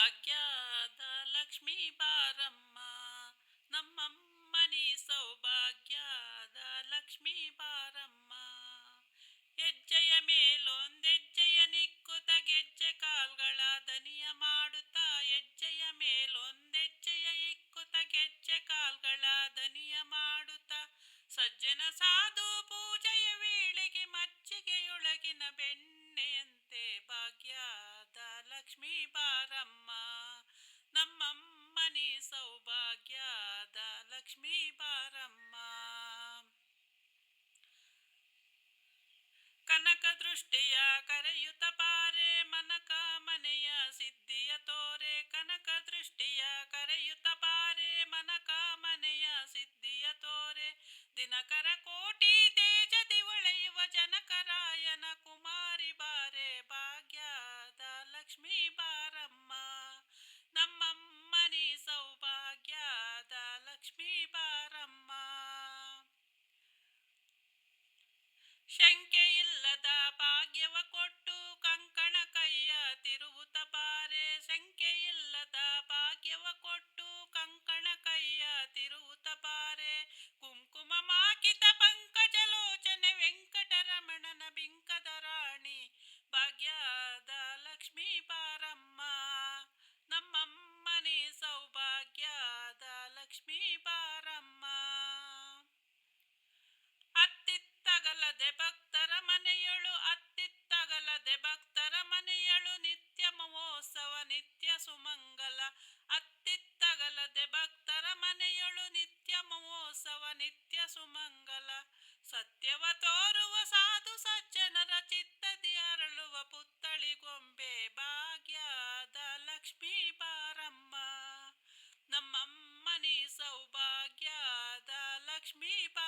ಭಾಗ್ಯದ ಲಕ್ಷ್ಮೀ ಬಾರಮ್ಮ, ನಮ್ಮಮ್ಮನಿ ಸೌಭಾಗ್ಯದ ಲಕ್ಷ್ಮೀ ಬಾರಮ್ಮ. ಹೆಜ್ಜೆಯ ಮೇಲೊಂದೆಜ್ಜೆಯ ನಿಕ್ಕುತ ಗೆಜ್ಜೆ ಕಾಲ್ಗಳ ದನಿಯ ಮಾಡುತ್ತಾ, ಹೆಜ್ಜೆಯ ಮೇಲೊಂದೆಜ್ಜೆಯ ಇಕ್ಕುತ ಗೆಜ್ಜೆ ಕಾಲ್ಗಳ ದನಿಯ ಮಾಡುತ್ತಾ, ಸಜ್ಜನ ಸಾಧು ಪೂಜೆಯ ವೇಳೆಗೆ ಮಜ್ಜಿಗೆಯೊಳಗಿನ ಬೆಣ್ಣೆಯಂತೆ ಭಾಗ್ಯದ ಲಕ್ಷ್ಮೀ ಬಾರಮ್ಮ, ನಮ್ಮಮ್ಮನಿ ಸೌಭಾಗ್ಯದ ಲಕ್ಷ್ಮೀ ಬಾರಮ್ಮ. ಕನಕ ದೃಷ್ಟಿಯ ಕರೆಯುತ್ತ ಬಾರೆ, ಮನಕ ಮನೆಯ ಸಿದ್ಧಿಯ ತೋರೆ. ಕನಕ ದೃಷ್ಟಿಯ ಕರೆಯುತ್ತ ಬಾರೆ, ಮನಕ ಮನೆಯ ಸಿದ್ಧಿಯ ತೋರೆ. ದಿನಕರ ಕೋಟಿ ತೇಜದಿ ಹೊಳೆಯುವ ಜನಕರಾಯನ ಕುಮಾರಿ ಬಾರೆ, ಭಾಗ್ಯದ ಲಕ್ಷ್ಮೀ ಬಾರಮ್ಮ, ನಮ್ಮಮ್ಮನಿ ಸೌಭಾಗ್ಯದ ಲಕ್ಷ್ಮೀ ಬಾರಮ್ಮ. ಶಂಕೆ ಇಲ್ಲದ ಭಾಗ್ಯವ ಕೊಟ್ಟು ಕಂಕಣ ಕೈಯ ತಿರುವುತ ಬಾರೆ, ಶಂಕೆ ಇಲ್ಲದ ಭಾಗ್ಯವ ಕೊಟ್ಟು ಕಂಕಣ ಕೈಯ ತಿರುವುತ ಬಾರೆ. ಕುಂಕುಮ ಮಾಕಿತ ಪಂಕಜಲೋಚನೆ ವೆಂಕಟರಮಣನ ಬಿಂಕದ ರಾಣಿ, ಭಾಗ್ಯದ ಲಕ್ಷ್ಮೀ ಬಾರಮ್ಮ, ನಮ್ಮಮ್ಮನಿ ಸೌಭಾಗ್ಯದ ಲಕ್ಷ್ಮೀ ಬಾರಮ್ಮ. ಅತ್ತಿತ್ತಗಲದೆ ಭಕ್ತರ ಮನೆಯಳು, ಅತ್ತಿತ್ತಗಲದೆ ಭಕ್ತರ ಮನೆಯಳು, ನಿತ್ಯ ಮಹೋತ್ಸವ ನಿತ್ಯ ಸುಮಂಗಲ. ಅತ್ತಿತ್ತಗಲದೆ ಭಕ್ತರ ಮನೆಯಳು, ನಿತ್ಯ ಮಹೋತ್ಸವ ನಿತ್ಯ ಸುಮಂಗಲ. ಸತ್ಯವ ತೋರುವ ಸಾಧು ಸಜ್ಜನರ ಚಿತ್ತದಿ ಅರಳುವ ಪುತ್ತಳಿ ಗೊಂಬೆ, ಭಾಗ್ಯದ ಲಕ್ಷ್ಮೀ ಬಾರಮ್ಮ, ನಮ್ಮಮ್ಮನಿ ಸೌಭಾಗ್ಯದ ಲಕ್ಷ್ಮೀ ಬಾರಮ್ಮ.